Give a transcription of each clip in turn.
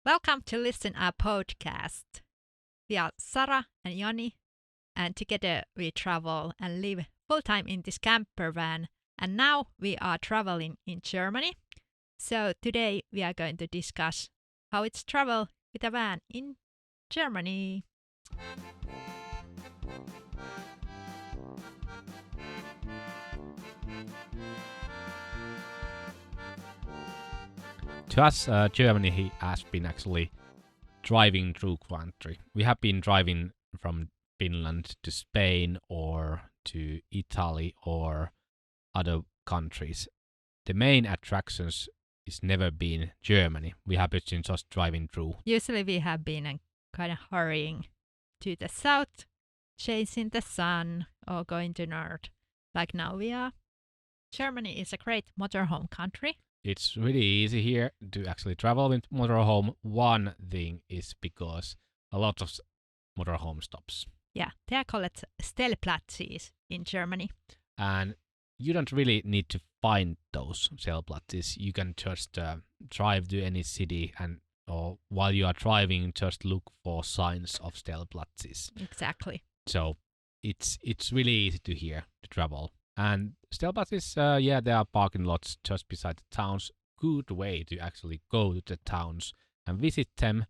Welcome to listen our podcast. We are Sara and Joni, and together we travel and live full time in this camper van. And now we are traveling in Germany. So today we are going to discuss how it's travel with a van in Germany. To us, Germany has been actually driving through country. We have been driving from Finland to Spain or to Italy or other countries. The main attractions is never been Germany. We have been just driving through. Usually we have been kind of hurrying to the south, chasing the sun, or going to north. Like now we are. Germany is a great motorhome country. It's really easy here to actually travel with motorhome. One thing is because a lot of motorhome stops. Yeah, they are called stellplatzes in Germany. And you don't really need to find those stellplatzes. You can just drive to any city or while you are driving, just look for signs of stellplatzes. Exactly. So it's really easy to travel. And stellplatzes, there are parking lots just beside the towns. Good way to actually go to the towns and visit them.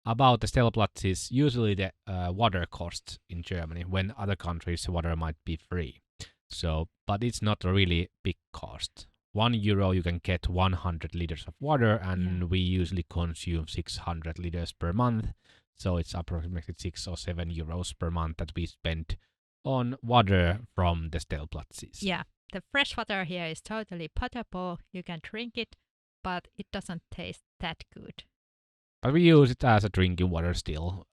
About the stellplatzes, usually the water costs in Germany. When other countries, water might be free. But it's not a really big cost. €1 you can get 100 liters of water, and we usually consume 600 liters per month. So it's approximately 6 or 7 euros per month that we spend on water from the stellplatzes. Yeah, the fresh water here is totally potable. You can drink it, but it doesn't taste that good. But we use it as a drinking water still.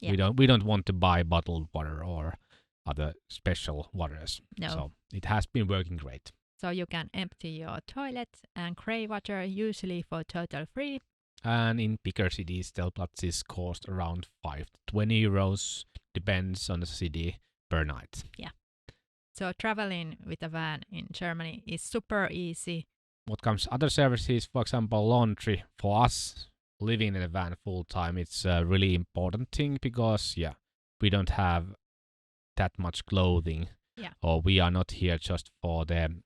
We don't want to buy bottled water or other special waters. No. So it has been working great. So you can empty your toilet and grey water usually for total free. And in bigger cities, stellplatzes cost around 5 to 20 euros, depends on the city, per night. Yeah. So traveling with a van in Germany is super easy. What comes other services, for example, laundry, for us living in a van full time, it's a really important thing because, we don't have that much clothing. Yeah. Or we are not here just for the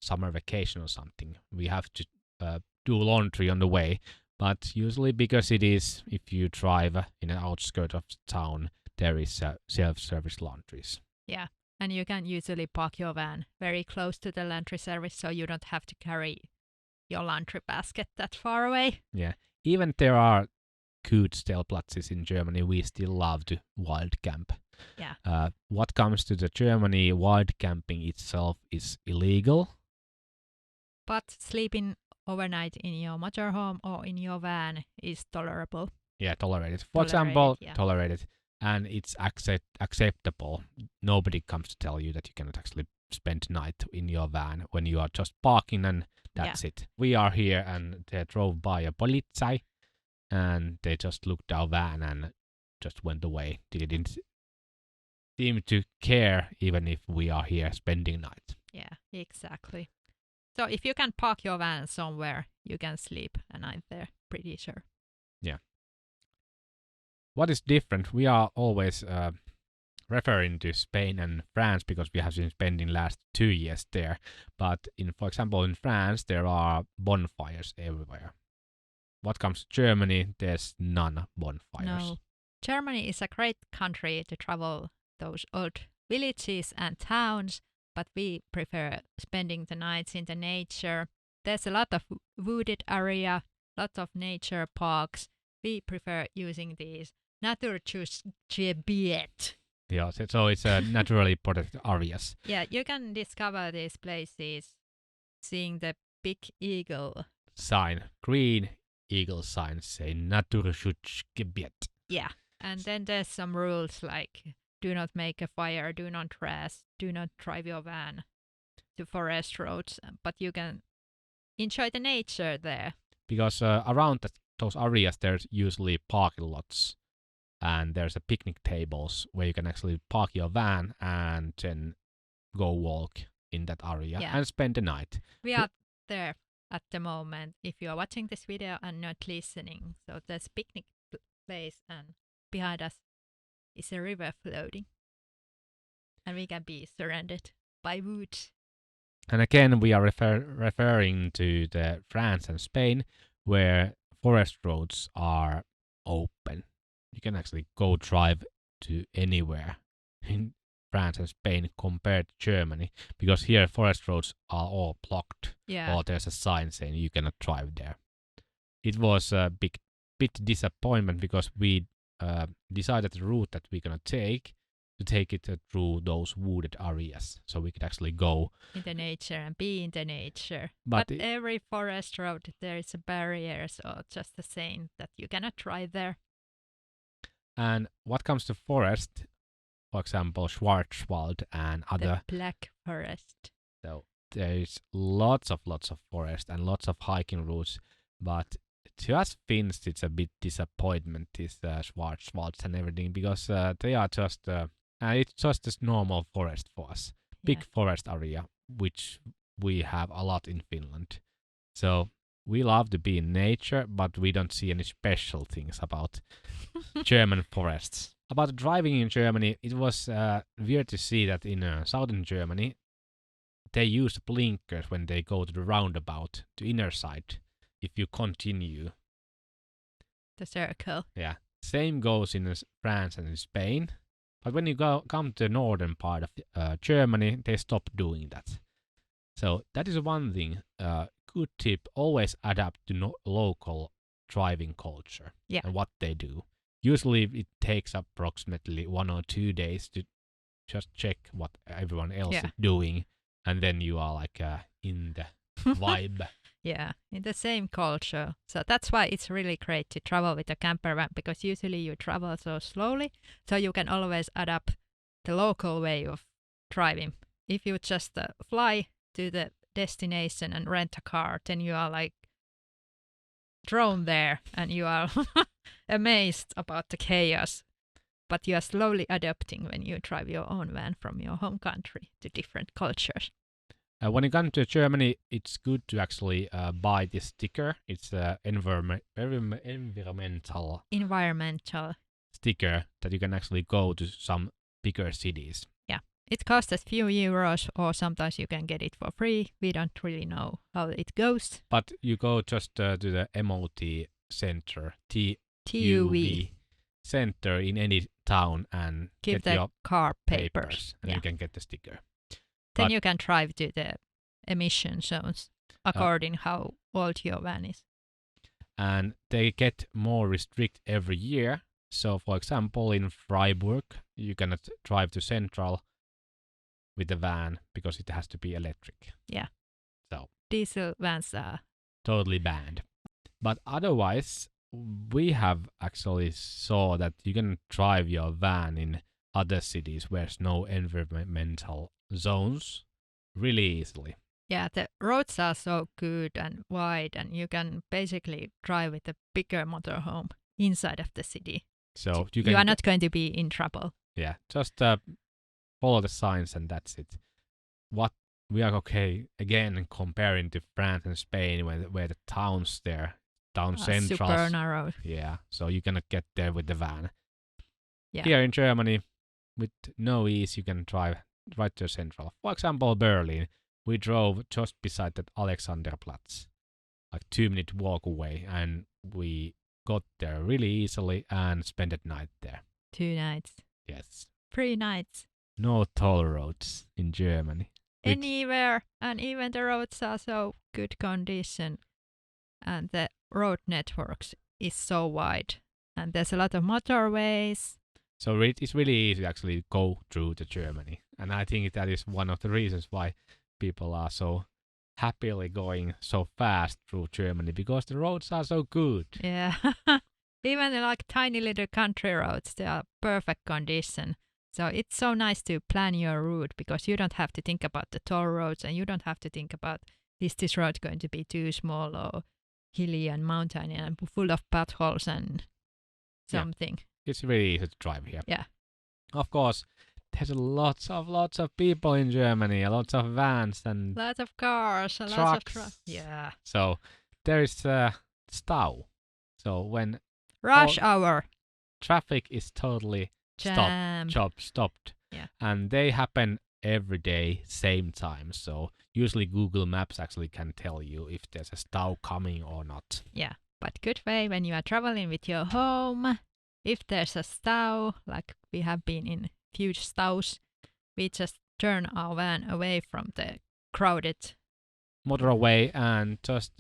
summer vacation or something. We have to do laundry on the way. But usually bigger cities, if you drive in an outskirt of town, there is self-service laundries. Yeah, and you can usually park your van very close to the laundry service, so you don't have to carry your laundry basket that far away. Yeah, even there are good stellplatzes in Germany, we still love to wild camp. Yeah. What comes to the Germany, wild camping itself is illegal. But sleeping overnight in your motorhome or in your van is tolerable. Yeah, tolerated. For example, tolerated. And it's acceptable. Nobody comes to tell you that you cannot actually spend night in your van when you are just parking and that's it. We are here and they drove by a polizei and they just looked our van and just went away. They didn't seem to care even if we are here spending night. Yeah, exactly. So if you can park your van somewhere, you can sleep a night there, pretty sure. Yeah. What is different? We are always referring to Spain and France because we have been spending last 2 years there. But for example, in France, there are bonfires everywhere. What comes to Germany, there's none bonfires. No. Germany is a great country to travel those old villages and towns, but we prefer spending the nights in the nature. There's a lot of wooded area, lot of nature parks. We prefer using these Naturschutzgebiet. Yeah, so it's naturally protected areas. Yeah, you can discover these places seeing the big eagle sign, green eagle sign, say Naturschutzgebiet. Yeah, and then there's some rules like do not make a fire, do not rest, do not drive your van to forest roads, but you can enjoy the nature there. Because around those areas, there's usually parking lots and there's a picnic tables where you can actually park your van and then go walk in that area and spend the night. We are there at the moment if you are watching this video and not listening. So there's picnic place and behind us is a river floating. And we can be surrounded by woods. And again, we are referring to the France and Spain, where forest roads are open. You can actually go drive to anywhere in France and Spain compared to Germany, because here forest roads are all blocked, or there's a sign saying you cannot drive there. It was a bit disappointment because we decided the route that we're gonna take it through those wooded areas, so we could actually go in the nature and be in the nature. But every forest road there is a barrier, so just the same that you cannot drive there. And what comes to forest, for example, Schwarzwald and other the Black Forest. So there's lots of forest and lots of hiking routes, but to us Finns it's a bit disappointment, this Schwarzwalds and everything, because they are just it's just this normal forest for us, big forest area, which we have a lot in Finland. So we love to be in nature, but we don't see any special things about German forests. About driving in Germany, it was weird to see that in southern Germany, they use blinkers when they go to the roundabout, to inner side, if you continue. The circle. Yeah. Same goes in France and in Spain. But when you come to the northern part of Germany, they stop doing that. So that is one thing. Good tip, always adapt to local driving culture and what they do. Usually it takes approximately 1 or 2 days to just check what everyone else is doing, and then you are like in the vibe. Yeah, in the same culture. So that's why it's really great to travel with a camper van, because usually you travel so slowly, so you can always adapt the local way of driving. If you just fly to the destination and rent a car, then you are like thrown there and you are amazed about the chaos. But you are slowly adapting when you drive your own van from your home country to different cultures. When you come to Germany, it's good to actually buy this sticker. It's an environmental sticker that you can actually go to some bigger cities. Yeah, it costs a few euros, or sometimes you can get it for free. We don't really know how it goes. But you go just to the MOT center, TUV center in any town, and give get your car papers. And you can get the sticker. Then you can drive to the emission zones according how old your van is. And they get more restrict every year. So, for example, in Freiburg, you cannot drive to Central with the van because it has to be electric. Yeah. So diesel vans are totally banned. But otherwise, we have actually saw that you can drive your van in other cities where there's no environmental zones really easily. Yeah, the roads are so good and wide, and you can basically drive with a bigger motorhome inside of the city. So you are not going to be in trouble. Yeah, just follow the signs and that's it. What we are again comparing to France and Spain, where the towns there, town centrals, super narrow. Yeah, so you cannot get there with the van. Yeah. Here in Germany, with no ease, you can drive right to central. For example, Berlin, we drove just beside that Alexanderplatz, like 2-minute walk away, and we got there really easily and spent the night there. 2 nights. Yes. 3 nights. No toll roads in Germany. Anywhere, and even the roads are so good condition, and the road networks is so wide, and there's a lot of motorways. So it's really easy to actually go through to Germany, and I think that is one of the reasons why people are so happily going so fast through Germany, because the roads are so good. Yeah. Even like tiny little country roads, they are perfect condition. So it's so nice to plan your route, because you don't have to think about the toll roads, and you don't have to think about, is this road going to be too small or hilly and mountainy and full of potholes and something. Yeah. It's really easy to drive here. Yeah. Of course, there's lots of people in Germany, lots of vans and Lots of cars, lots of trucks. trucks. Yeah. So there is stau. So when Rush hour. traffic is totally Jam. stopped, Yeah. and they happen every day, same time. So usually Google Maps actually can tell you if there's a stau coming or not. Yeah. But good way when you are traveling with your home. If there's a stau, like we have been in huge staus, we just turn our van away from the crowded. Motorway and just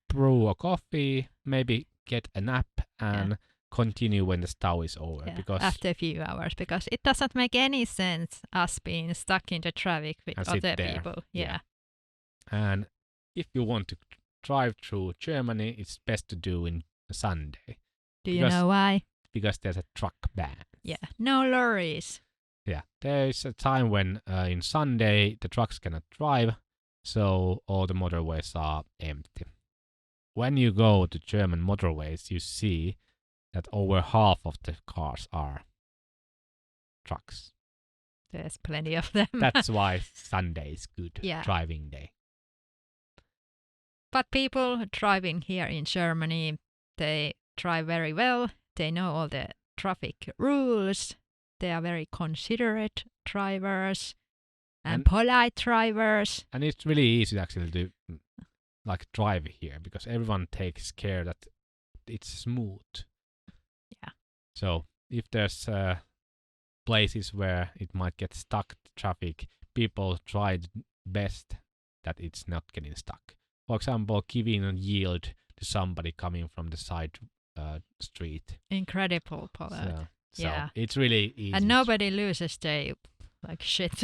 brew a coffee, maybe get a nap and continue when the stau is over. Because after a few hours, because it doesn't make any sense us being stuck in the traffic with other people. Yeah. And if you want to drive through Germany, it's best to do in Sunday. Do you know why? Because there's a truck ban. Yeah, no lorries. Yeah, there is a time when in Sunday the trucks cannot drive, so all the motorways are empty. When you go to German motorways, you see that over half of the cars are trucks. There's plenty of them. That's why Sunday is good Yeah. driving day. But people driving here in Germany, they drive very well. They know all the traffic rules. They are very considerate drivers and polite drivers. And it's really easy actually to drive here because everyone takes care that it's smooth. Yeah. So if there's places where it might get stuck traffic, people try best that it's not getting stuck. For example, giving a yield to somebody coming from the side street. Incredible polite. So it's really easy. And nobody loses their shit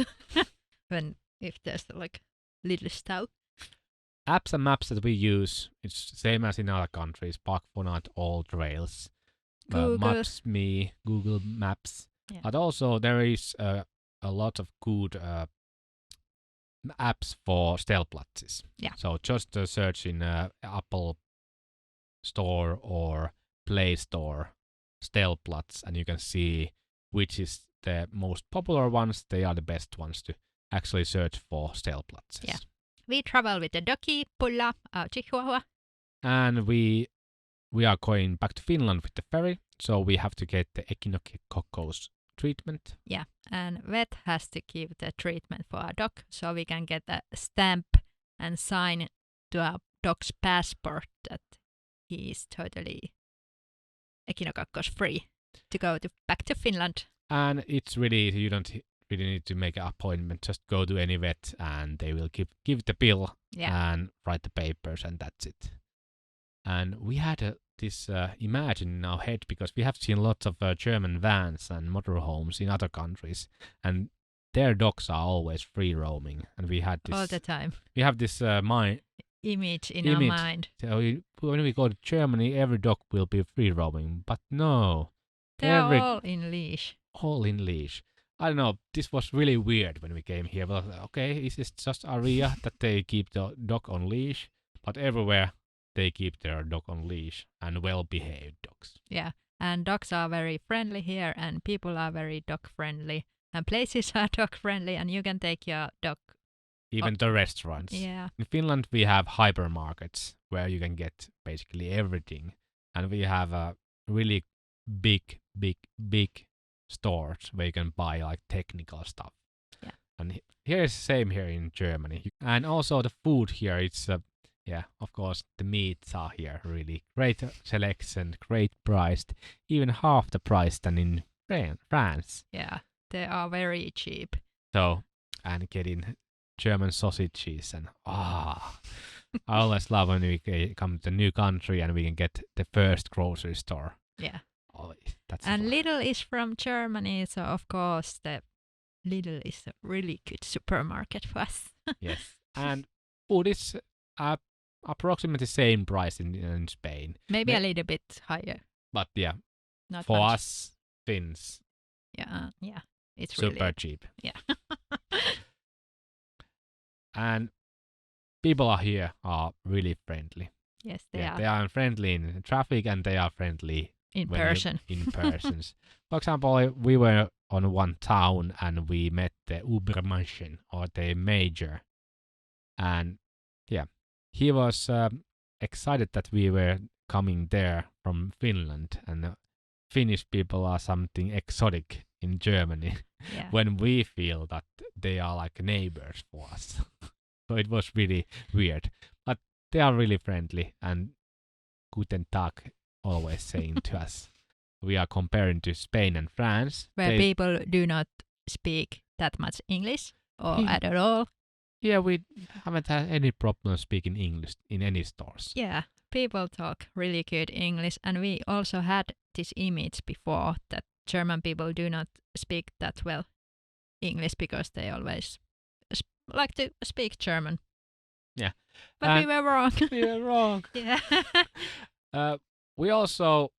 if there's little stau. Apps and maps that we use, it's the same as in other countries. Pakupuna, all trails. Maps.me, Google Maps. Yeah. But also there is a lot of good apps for stellplatzes. Yeah. So just search in Apple Store or Play Store stellplatz and you can see which is the most popular ones. They are the best ones to actually search for stellplatzes. Yeah. We travel with the doggy, Pulla, our Chihuahua. And we are going back to Finland with the ferry, so we have to get the echinococcus treatment. Yeah, and vet has to give the treatment for our dog, so we can get a stamp and sign to our dog's passport that he is totally echinococcus free to go back to Finland. And it's really easy. You don't really need to make an appointment. Just go to any vet and they will give the bill and write the papers and that's it. And we had this imagine in our head because we have seen lots of German vans and motorhomes in other countries and their dogs are always free roaming. And we had this all the time. We have this image in our mind. So when we go to Germany, every dog will be free roaming. But no. They're all in leash. All in leash. I don't know, this was really weird when we came here. Well, okay, is this just Adria that they keep the dog on leash? But everywhere they keep their dog on leash and well-behaved dogs. Yeah, and dogs are very friendly here and people are very dog-friendly. And places are dog-friendly and you can take your dog. Even the restaurants. Yeah. In Finland we have hypermarkets where you can get basically everything. And we have a really big stores where you can buy technical stuff. Yeah. And here is the same here in Germany. And also the food here, it's of course the meats are here really great selection, great priced, even half the price than in France. Yeah, they are very cheap. So, and getting German sausages and I always love when we come to a new country and we can get the first grocery store. Yeah. Oh, that's and fun. Lidl is from Germany, so of course the Lidl is a really good supermarket for us. Yes, and food is approximately same price in Spain. Maybe a little bit higher. But yeah, not for much. us Finns, yeah, it's super really cheap. Yeah. And people here are really friendly. Yes, they are. They are friendly in traffic and they are friendly in person. In persons. For example, we were on one town and we met the Ubermenschen or the major. And yeah, he was excited that we were coming there from Finland, and Finnish people are something exotic in Germany when we feel that they are like neighbors for us. So it was really weird. But they are really friendly and guten Tag always saying to us. We are comparing to Spain and France. Where people do not speak that much English or at all. Yeah, we haven't had any problem speaking English in any stores. Yeah, people talk really good English, and we also had this image before that German people do not speak that well English because they always like to speak German. Yeah. But we were wrong. We were wrong. Yeah. We also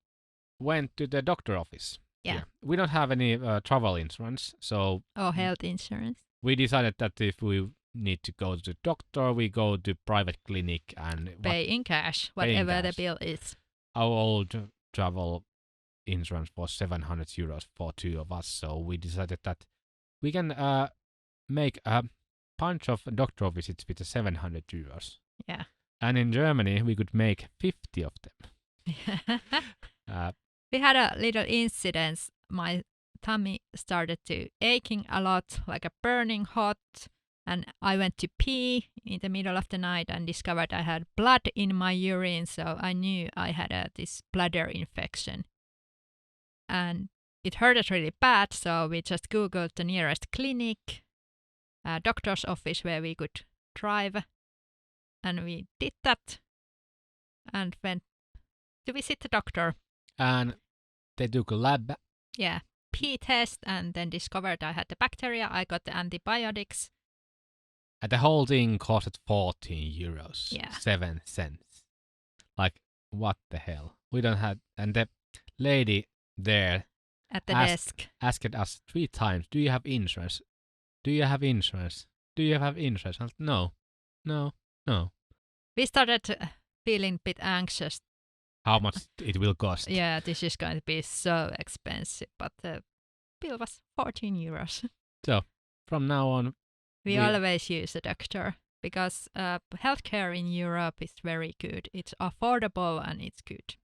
went to the doctor office. Yeah. We don't have any travel insurance, so... Or health insurance. We decided that if we need to go to the doctor, we go to private clinic and... Pay in cash, whatever the bill is. Our old travel insurance was 700 euros for two of us, so we decided that we can make a bunch of doctor visits with 700 euros. Yeah. And in Germany, we could make 50 of them. We had a little incident. My tummy started to aching a lot, like a burning hot, and I went to pee in the middle of the night and discovered I had blood in my urine, so I knew I had this bladder infection. And it hurted really bad, so we just Googled the nearest clinic, doctor's office where we could drive, and we did that and went to visit the doctor. And they took a lab. Yeah, pee test, and then discovered I had the bacteria. I got the antibiotics. And the whole thing costed 14 euros. Yeah. 7 cents. Like, what the hell? We don't have... And the lady there... At the desk. Asked us 3 times, do you have insurance? Do you have insurance? Do you have insurance? I was, no. We started feeling a bit anxious. How much it will cost. Yeah, this is going to be so expensive, but the bill was 14 euros. So, from now on... We always use a doctor, because healthcare in Europe is very good. It's affordable and it's good.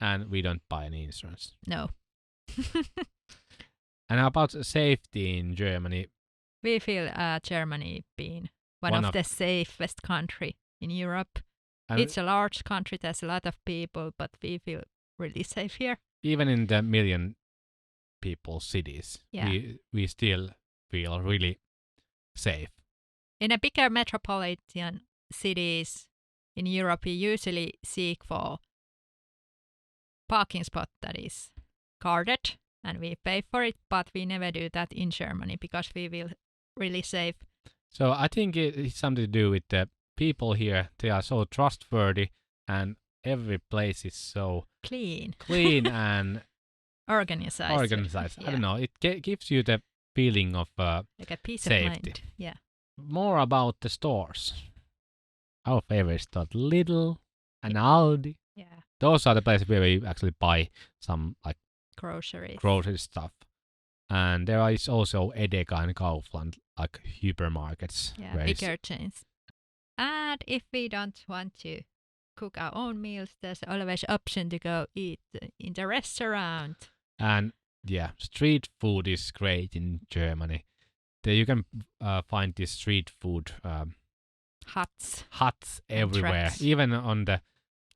And we don't buy any insurance. No. And about safety in Germany... We feel Germany being one of the safest country in Europe. It's a large country, there's a lot of people, but we feel really safe here. Even in the million people cities, we still feel really safe. In a bigger metropolitan cities in Europe, we usually seek for parking spot that is guarded, and we pay for it, but we never do that in Germany because we feel really safe. So I think it's something to do with the people here. They are so trustworthy, and every place is so clean and organized. Yeah. I don't know. It gives you the feeling of like a peace safety. of mind. Yeah. More about the stores. Our favorite store, Lidl and Aldi. Yeah. Those are the places where we actually buy some like grocery stuff. And there is also Edeka and Kaufland, like hypermarkets. Yeah, bigger chains. And if we don't want to cook our own meals, there's always option to go eat in the restaurant. And yeah, street food is great in Germany. There you can find this street food huts everywhere. Even on the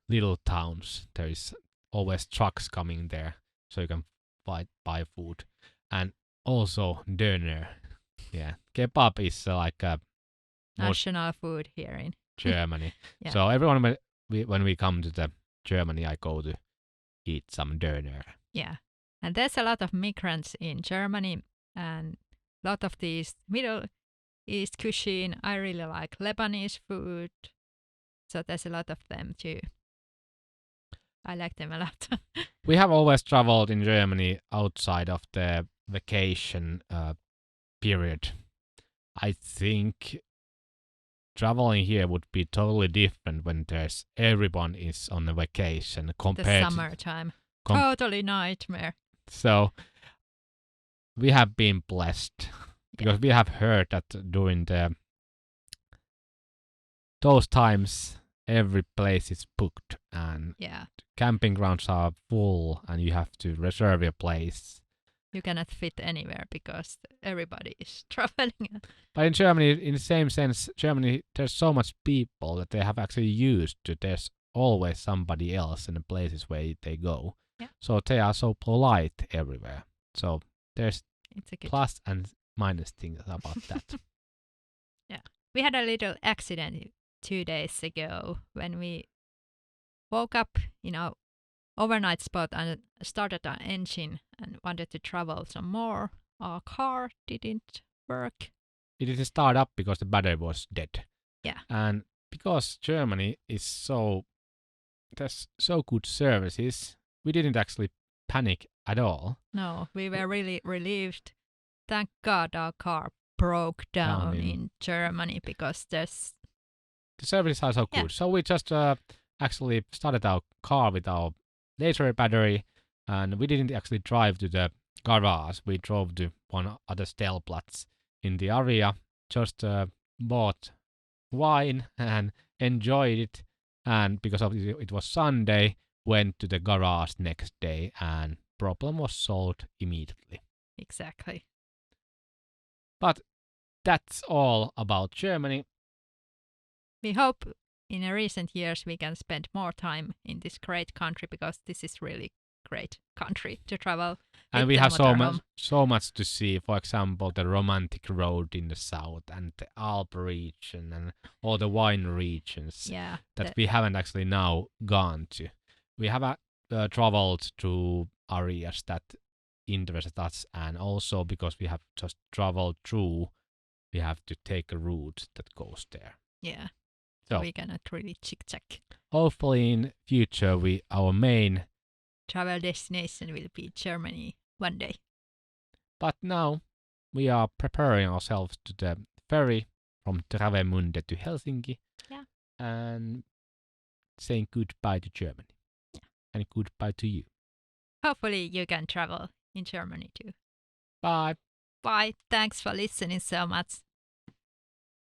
little towns, there is always trucks coming there, so you can buy food. And also döner. Yeah, kebab is like a national food here in Germany. Yeah. So everyone, when we come to Germany, I go to eat some döner. Yeah, and there's a lot of migrants in Germany, and a lot of these Middle East cuisine. I really like Lebanese food, so there's a lot of them too. I like them a lot. We have always traveled in Germany outside of the vacation period. I think traveling here would be totally different when everyone is on a vacation compared the summertime. Totally nightmare. So we have been blessed because we have heard that during those times every place is booked and camping grounds are full and you have to reserve your place. You cannot fit anywhere because everybody is traveling. But in Germany, in the same sense, Germany, there's so much people that they have actually used to. There's always somebody else in the places where they go. Yeah. So they are so polite everywhere. So there's It's a good plus and minus things about that. Yeah. We had a little accident 2 days ago when we woke up, overnight spot and started our engine and wanted to travel some more. Our car didn't work. It didn't start up because the battery was dead. Yeah. And because Germany is there's so good services, we didn't actually panic at all. No, we were really relieved. Thank God our car broke down in Germany because the services are so good. So we just actually started our car with our laser battery, and we didn't actually drive to the garage. We drove to one other stellplatz in the area, just bought wine and enjoyed it. And because of it was Sunday, went to the garage next day, and problem was solved immediately. Exactly. But that's all about Germany. We hope in the recent years we can spend more time in this great country because this is really great country to travel. And we have so much to see. For example, the romantic road in the south and the Alp region and all the wine regions that we haven't actually now gone to. We have traveled to areas that interest us, and also because we have just traveled through, we have to take a route that goes there. Yeah. So we cannot really chick-chack. Hopefully in future our main travel destination will be Germany one day. But now we are preparing ourselves to the ferry from Travemünde to Helsinki. Yeah. And saying goodbye to Germany. Yeah. And goodbye to you. Hopefully you can travel in Germany too. Bye. Bye. Thanks for listening so much.